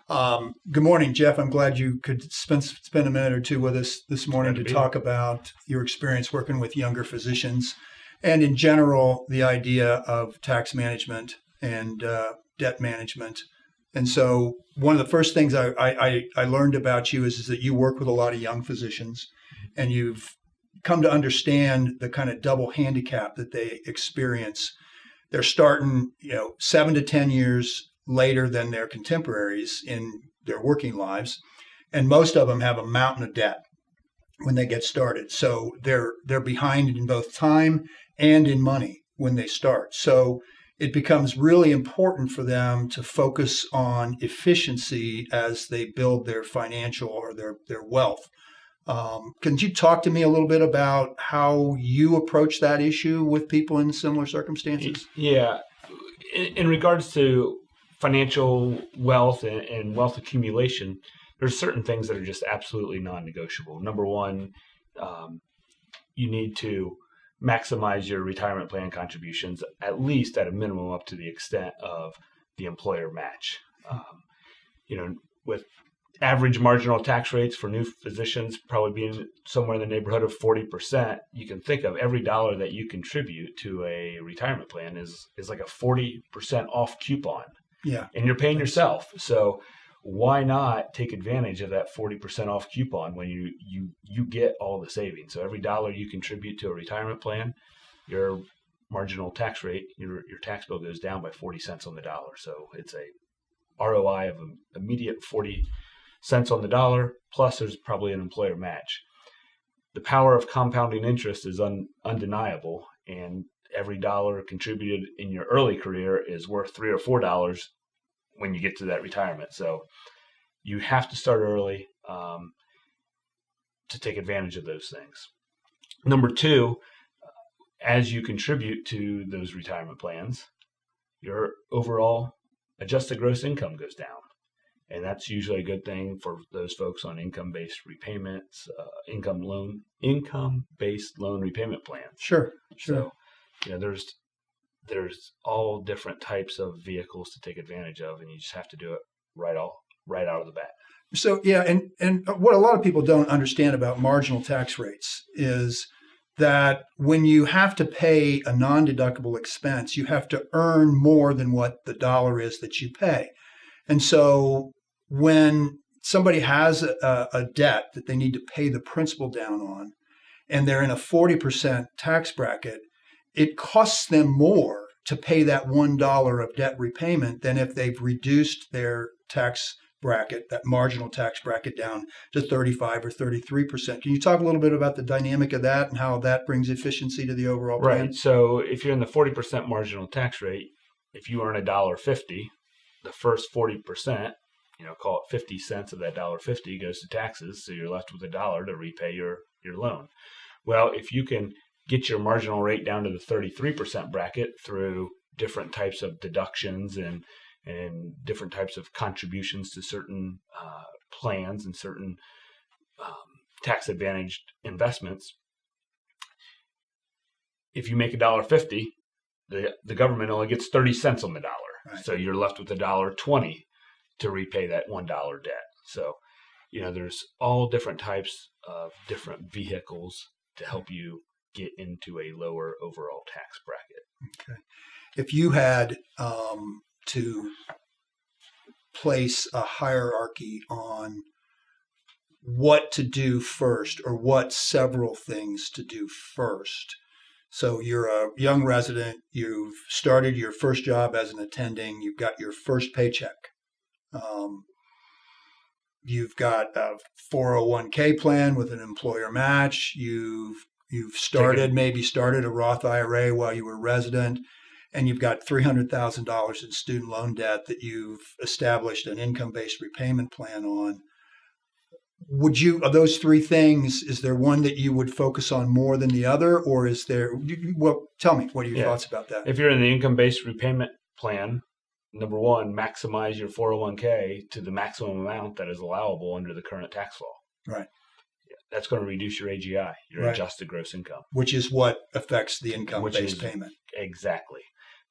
Good morning, Jeff. I'm glad you could spend a minute or two with us this morning to talk about your experience working with younger physicians and, in general, the idea of tax management and debt management. And so, one of the first things I learned about you is that you work with a lot of young physicians, and you've come to understand the kind of double handicap that they experience. They're starting, 7 to 10 years later than their contemporaries in their working lives, and most of them have a mountain of debt when they get started. So they're behind in both time and in money when they start. So it becomes really important for them to focus on efficiency as they build their financial or their wealth. Can you talk to me a little bit about how you approach that issue with people in similar circumstances? Yeah. In regards to financial wealth and wealth accumulation, there's certain things that are just absolutely non-negotiable. Number one, you need to maximize your retirement plan contributions, at least at a minimum up to the extent of the employer match. With average marginal tax rates for new physicians probably being somewhere in the neighborhood of 40%, you can think of every dollar that you contribute to a retirement plan is like a 40% off coupon. Yeah. And you're paying yourself. So why not take advantage of that 40% off coupon when you get all the savings? So every dollar you contribute to a retirement plan, your marginal tax rate, your tax bill goes down by 40 cents on the dollar. So it's a ROI of an immediate 40 cents on the dollar, plus there's probably an employer match. The power of compounding interest is undeniable, and every dollar contributed in your early career is worth $3 or $4 when you get to that retirement. So you have to start early to take advantage of those things. Number two, as you contribute to those retirement plans, your overall adjusted gross income goes down. And that's usually a good thing for those folks on income-based repayments, income-based loan repayment plans. Sure. So, there's all different types of vehicles to take advantage of, and you just have to do it right out of the bat. So, yeah, and what a lot of people don't understand about marginal tax rates is that when you have to pay a non-deductible expense, you have to earn more than what the dollar is that you pay. And so when somebody has a debt that they need to pay the principal down on, and they're in a 40% tax bracket, it costs them more to pay that $1 of debt repayment than if they've reduced their tax bracket, that marginal tax bracket, down to 35 or 33%. Can you talk a little bit about the dynamic of that and how that brings efficiency to the overall plan? Right. So if you're in the 40% marginal tax rate, if you earn $1.50, the first 40%, call it 50 cents of that $1.50 goes to taxes, so you're left with $1 to repay your loan. Well, if you can get your marginal rate down to the 33% bracket through different types of deductions and different types of contributions to certain plans and certain tax-advantaged investments, if you make $1.50, the government only gets 30 cents on the dollar. Right. So you're left with $1.20 to repay that $1 debt. So, there's all different types of different vehicles to help you get into a lower overall tax bracket. Okay. If you had to place a hierarchy on what to do first, or what several things to do first. So you're a young resident, you've started your first job as an attending, you've got your first paycheck. You've got a 401k plan with an employer match. You've maybe started a Roth IRA while you were resident, and you've got $300,000 in student loan debt that you've established an income-based repayment plan on. Of those three things, is there one that you would focus on more than the other, or is there? Well, tell me, what are your thoughts about that? If you're in the income-based repayment plan, number one, maximize your 401k to the maximum amount that is allowable under the current tax law. Right. That's going to reduce your AGI, your adjusted gross income. Which is what affects the income-based payment. Exactly.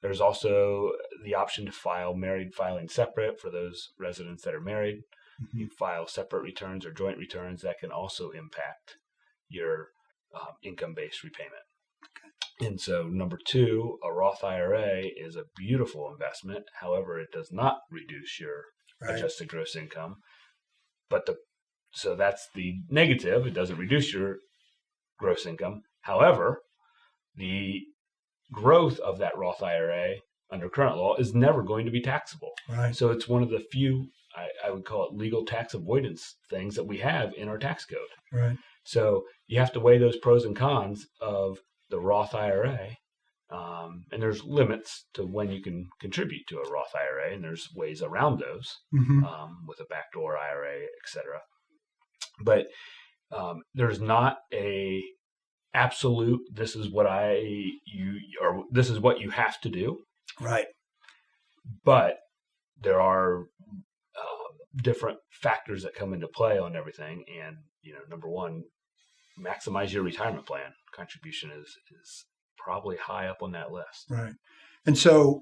There's also the option to file married filing separate for those residents that are married. Mm-hmm. You file separate returns or joint returns that can also impact your income-based repayment. Okay. And so number 2, a Roth IRA is a beautiful investment. However, it does not reduce your adjusted gross income. So that's the negative. It doesn't reduce your gross income. However, the growth of that Roth IRA under current law is never going to be taxable. Right. So it's one of the few, I would call it legal tax avoidance things that we have in our tax code. Right. So you have to weigh those pros and cons of the Roth IRA. And there's limits to when you can contribute to a Roth IRA, and there's ways around those with a backdoor IRA, et cetera. But there's not a absolute, this is what this is what you have to do. Right. But there are different factors that come into play on everything. And, number 1, maximize your retirement plan contribution is probably high up on that list. Right. And so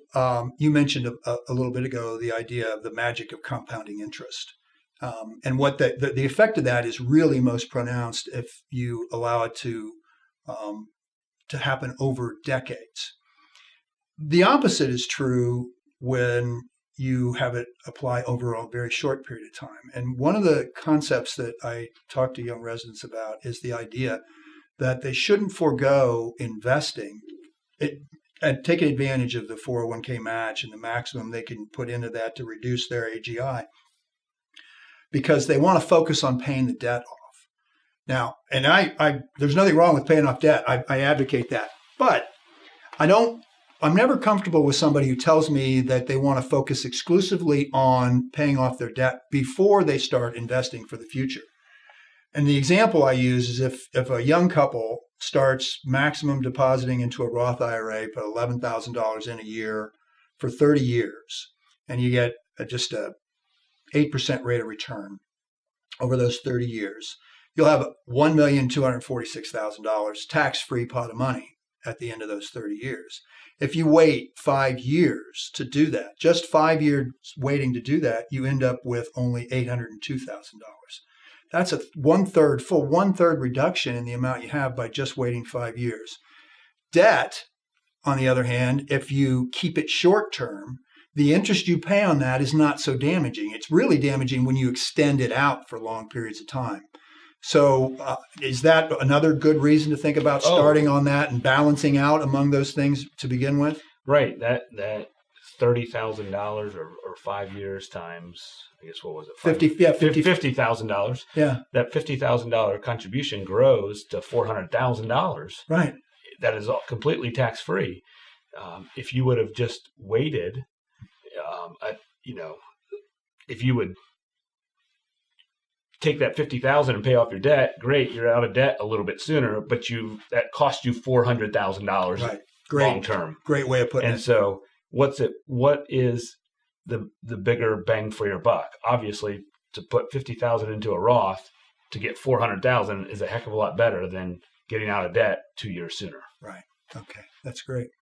you mentioned a little bit ago the idea of the magic of compounding interest. And what the effect of that is really most pronounced if you allow it to happen over decades. The opposite is true when you have it apply over a very short period of time. And one of the concepts that I talk to young residents about is the idea that they shouldn't forego investing and taking advantage of the 401k match and the maximum they can put into that to reduce their AGI, because they want to focus on paying the debt off. Now, and I there's nothing wrong with paying off debt. I advocate that. But I'm never comfortable with somebody who tells me that they want to focus exclusively on paying off their debt before they start investing for the future. And the example I use is if a young couple starts maximum depositing into a Roth IRA, put $11,000 in a year for 30 years, and you get just a 8% rate of return over those 30 years, you'll have $1,246,000 tax-free pot of money at the end of those 30 years. If you wait 5 years to do that, just 5 years waiting to do that, you end up with only $802,000. That's a full one-third reduction in the amount you have by just waiting 5 years. Debt, on the other hand, if you keep it short-term, the interest you pay on that is not so damaging. It's really damaging when you extend it out for long periods of time. So is that another good reason to think about starting on that and balancing out among those things to begin with? Right. That $30,000 or 5 years times, I guess, what was it? $50,000. Yeah. That $50,000 contribution grows to $400,000. Right. That is all completely tax-free. If you would have just waited, if you would take that $50,000 and pay off your debt, great, you're out of debt a little bit sooner, but that cost you $400,000 right. long term. Great way of putting it. And so what is the bigger bang for your buck? Obviously, to put $50,000 into a Roth to get $400,000 is a heck of a lot better than getting out of debt 2 years sooner. Right. Okay. That's great.